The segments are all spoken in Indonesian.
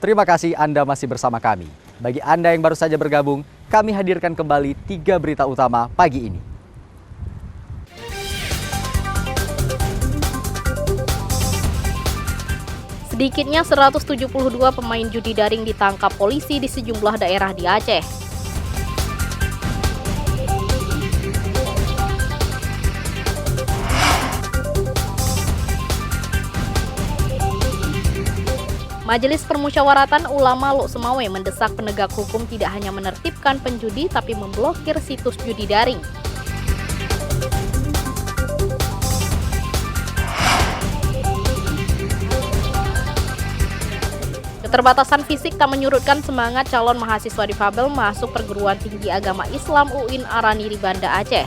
Terima kasih Anda masih bersama kami. Bagi Anda yang baru saja bergabung, kami hadirkan kembali 3 berita utama pagi ini. Sedikitnya 172 pemain judi daring ditangkap polisi di sejumlah daerah di Aceh. Majelis Permusyawaratan Ulama Lok Semawe mendesak penegak hukum tidak hanya menertibkan penjudi tapi memblokir situs judi daring. Keterbatasan fisik tak menyurutkan semangat calon mahasiswa difabel masuk perguruan tinggi agama Islam UIN Araniri Banda Aceh.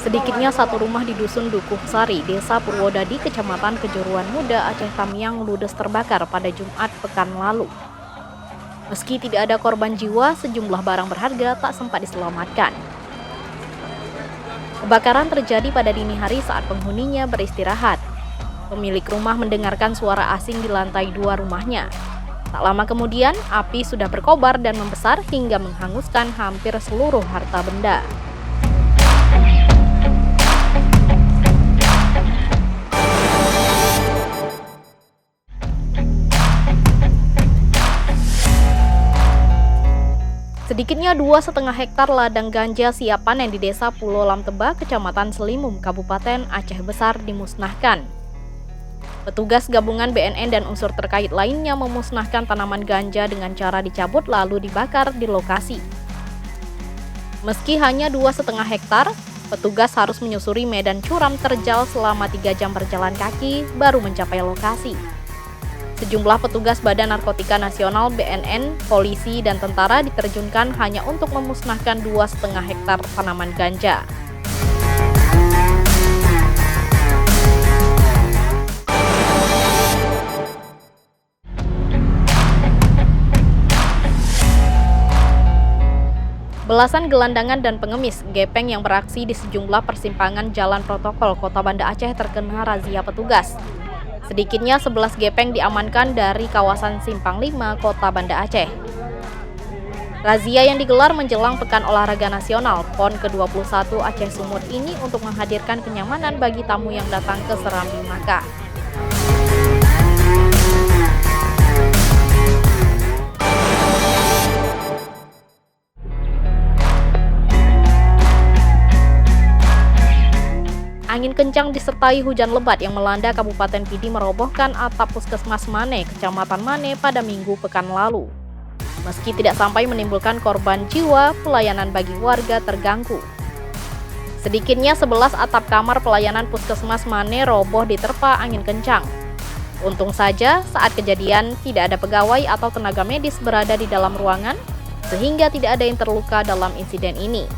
Sedikitnya satu rumah di Dusun Dukuh Sari, Desa Purwodadi, Kecamatan Kejuruan Muda, Aceh Tamiang, ludes terbakar pada Jumat pekan lalu. Meski tidak ada korban jiwa, sejumlah barang berharga tak sempat diselamatkan. Kebakaran terjadi pada dini hari saat penghuninya beristirahat. Pemilik rumah mendengarkan suara asing di lantai 2 rumahnya. Tak lama kemudian, api sudah berkobar dan membesar hingga menghanguskan hampir seluruh harta benda. Sedikitnya 2,5 hektar ladang ganja siap panen di Desa Pulau Lamteba, Kecamatan Selimum, Kabupaten Aceh Besar dimusnahkan. Petugas gabungan BNN dan unsur terkait lainnya memusnahkan tanaman ganja dengan cara dicabut lalu dibakar di lokasi. Meski hanya 2,5 hektar, petugas harus menyusuri medan curam terjal selama 3 jam berjalan kaki baru mencapai lokasi. Sejumlah petugas Badan Narkotika Nasional BNN, polisi, dan tentara diterjunkan hanya untuk memusnahkan 2,5 hektar tanaman ganja. Belasan gelandangan dan pengemis gepeng yang beraksi di sejumlah persimpangan jalan protokol Kota Banda Aceh terkena razia petugas. Sedikitnya 11 gepeng diamankan dari kawasan Simpang 5, Kota Banda Aceh. Razia yang digelar menjelang Pekan Olahraga Nasional PON ke-21 Aceh Sumut ini untuk menghadirkan kenyamanan bagi tamu yang datang ke Serambi Makkah. Angin kencang disertai hujan lebat yang melanda Kabupaten Pidi merobohkan atap Puskesmas Mane, Kecamatan Mane pada Minggu pekan lalu. Meski tidak sampai menimbulkan korban jiwa, pelayanan bagi warga terganggu. Sedikitnya 11 atap kamar pelayanan Puskesmas Mane roboh diterpa angin kencang. Untung saja saat kejadian tidak ada pegawai atau tenaga medis berada di dalam ruangan, sehingga tidak ada yang terluka dalam insiden ini.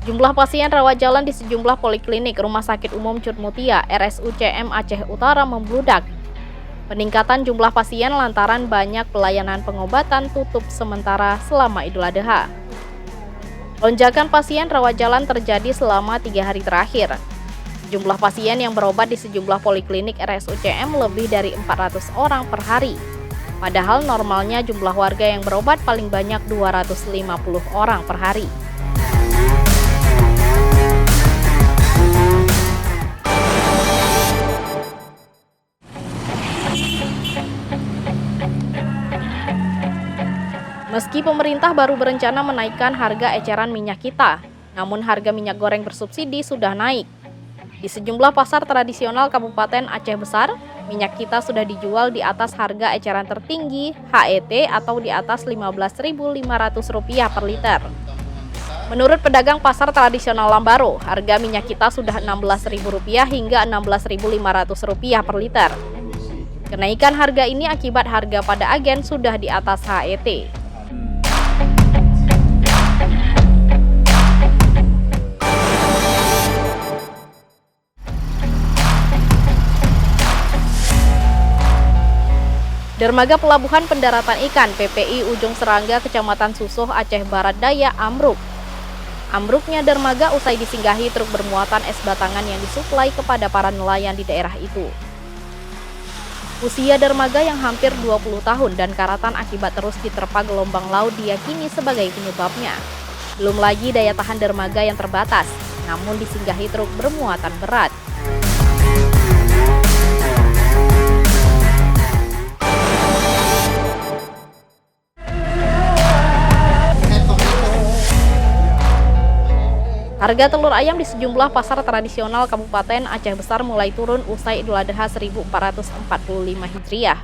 Jumlah pasien rawat jalan di sejumlah poliklinik Rumah Sakit Umum Cut Mutia RSUCM Aceh Utara membludak. Peningkatan jumlah pasien lantaran banyak pelayanan pengobatan tutup sementara selama Idul Adha. Lonjakan pasien rawat jalan terjadi selama 3 hari terakhir. Jumlah pasien yang berobat di sejumlah poliklinik RSUCM lebih dari 400 orang per hari. Padahal normalnya jumlah warga yang berobat paling banyak 250 orang per hari. Meski pemerintah baru berencana menaikkan harga eceran minyak kita, namun harga minyak goreng bersubsidi sudah naik. Di sejumlah pasar tradisional Kabupaten Aceh Besar, minyak kita sudah dijual di atas harga eceran tertinggi HET atau di atas Rp15.500 per liter. Menurut pedagang pasar tradisional Lambaro, harga minyak kita sudah Rp16.000 hingga Rp16.500 per liter. Kenaikan harga ini akibat harga pada agen sudah di atas HET. Dermaga Pelabuhan Pendaratan Ikan PPI Ujung Serangga, Kecamatan Susoh, Aceh Barat Daya, ambruk. Ambruknya dermaga usai disinggahi truk bermuatan es batangan yang disuplai kepada para nelayan di daerah itu. Usia dermaga yang hampir 20 tahun dan karatan akibat terus diterpa gelombang laut diyakini sebagai penyebabnya. Belum lagi daya tahan dermaga yang terbatas, namun disinggahi truk bermuatan berat. Harga telur ayam di sejumlah pasar tradisional Kabupaten Aceh Besar mulai turun usai Idul Adha 1445 Hijriah.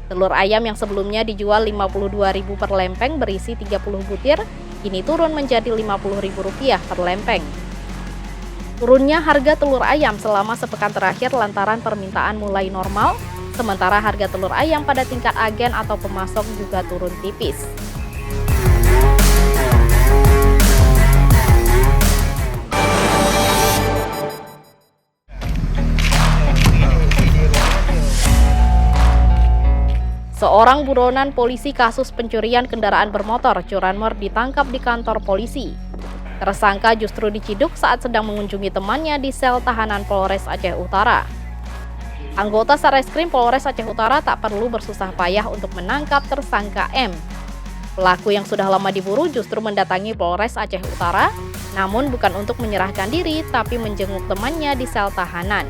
Telur ayam yang sebelumnya dijual Rp52.000 per lempeng berisi 30 butir, kini turun menjadi Rp50.000 per lempeng. Turunnya harga telur ayam selama sepekan terakhir lantaran permintaan mulai normal, sementara harga telur ayam pada tingkat agen atau pemasok juga turun tipis. Seorang buronan polisi kasus pencurian kendaraan bermotor curanmor ditangkap di kantor polisi. Tersangka justru diciduk saat sedang mengunjungi temannya di sel tahanan Polres Aceh Utara. Anggota Satreskrim Polres Aceh Utara tak perlu bersusah payah untuk menangkap tersangka M. Pelaku yang sudah lama diburu justru mendatangi Polres Aceh Utara, namun bukan untuk menyerahkan diri tapi menjenguk temannya di sel tahanan.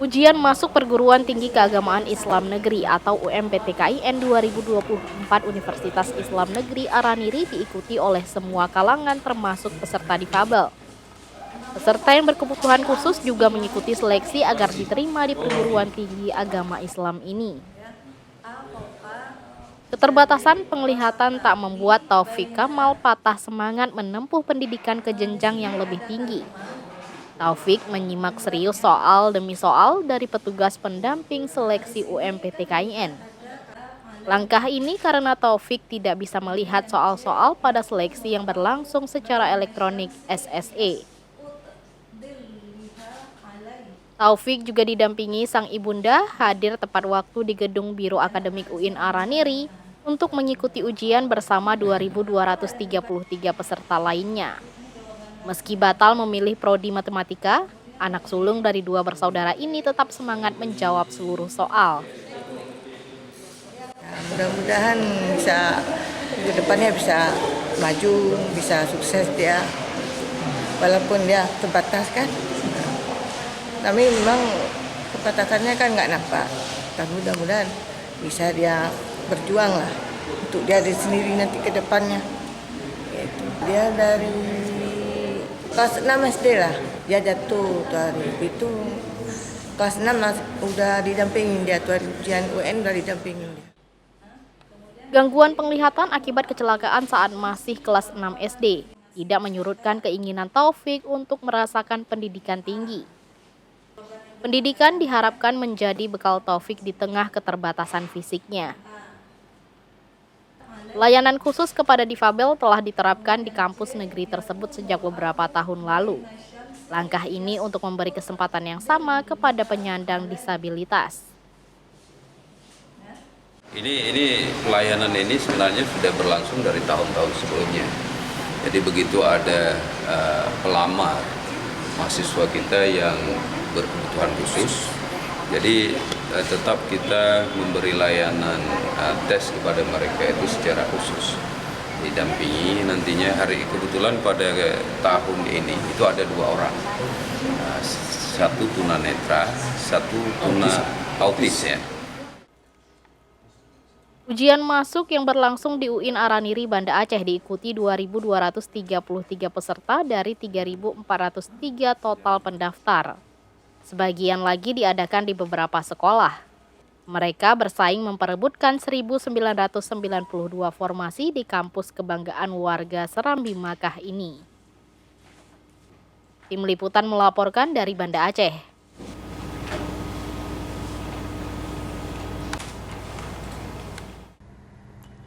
Ujian masuk perguruan tinggi keagamaan Islam Negeri atau UMPTKIN 2024 Universitas Islam Negeri Araniri diikuti oleh semua kalangan termasuk peserta difabel. Peserta yang berkebutuhan khusus juga mengikuti seleksi agar diterima di perguruan tinggi agama Islam ini. Keterbatasan penglihatan tak membuat Taufik Kamal patah semangat menempuh pendidikan ke jenjang yang lebih tinggi. Taufik menyimak serius soal demi soal dari petugas pendamping seleksi UMPTKIN. Langkah ini karena Taufik tidak bisa melihat soal-soal pada seleksi yang berlangsung secara elektronik SSE. Taufik juga didampingi sang ibunda hadir tepat waktu di gedung Biro Akademik UIN Araniri untuk mengikuti ujian bersama 2.233 peserta lainnya. Meski batal memilih prodi matematika, anak sulung dari dua bersaudara ini tetap semangat menjawab seluruh soal. Mudah-mudahan bisa ke depannya bisa maju, bisa sukses dia. Walaupun dia terbatas kan. Tapi memang kepatakannya kan nggak nampak. Tapi mudah-mudahan bisa dia berjuang lah untuk dia sendiri nanti ke depannya. Dia dari kelas 6 SD lah, dia jatuh tuh hari itu. Kelas 6 udah didampingin dia, tuh hari ujian UN udah didampingin dia. Gangguan penglihatan akibat kecelakaan saat masih kelas 6 SD tidak menyurutkan keinginan Taufik untuk merasakan pendidikan tinggi. Pendidikan diharapkan menjadi bekal Taufik di tengah keterbatasan fisiknya. Layanan khusus kepada difabel telah diterapkan di kampus negeri tersebut sejak beberapa tahun lalu. Langkah ini untuk memberi kesempatan yang sama kepada penyandang disabilitas. Ini pelayanan ini sebenarnya sudah berlangsung dari tahun-tahun sebelumnya. Jadi begitu ada pelamar mahasiswa kita yang berkebutuhan khusus, jadi tetap kita memberi layanan tes kepada mereka itu secara khusus. Didampingi nantinya kebetulan pada tahun ini itu ada 2 orang. Satu tunanetra, satu tuna autis ya. Ujian masuk yang berlangsung di UIN Araniri, Banda Aceh diikuti 2.233 peserta dari 3.403 total pendaftar. Sebagian lagi diadakan di beberapa sekolah. Mereka bersaing memperebutkan 1.992 formasi di kampus kebanggaan warga Serambi Makkah ini. Tim Liputan melaporkan dari Banda Aceh.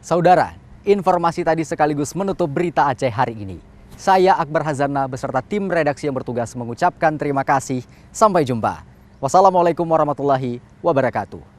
Saudara, informasi tadi sekaligus menutup berita Aceh hari ini. Saya Akbar Hazana beserta tim redaksi yang bertugas mengucapkan terima kasih. Sampai jumpa. Wassalamualaikum warahmatullahi wabarakatuh.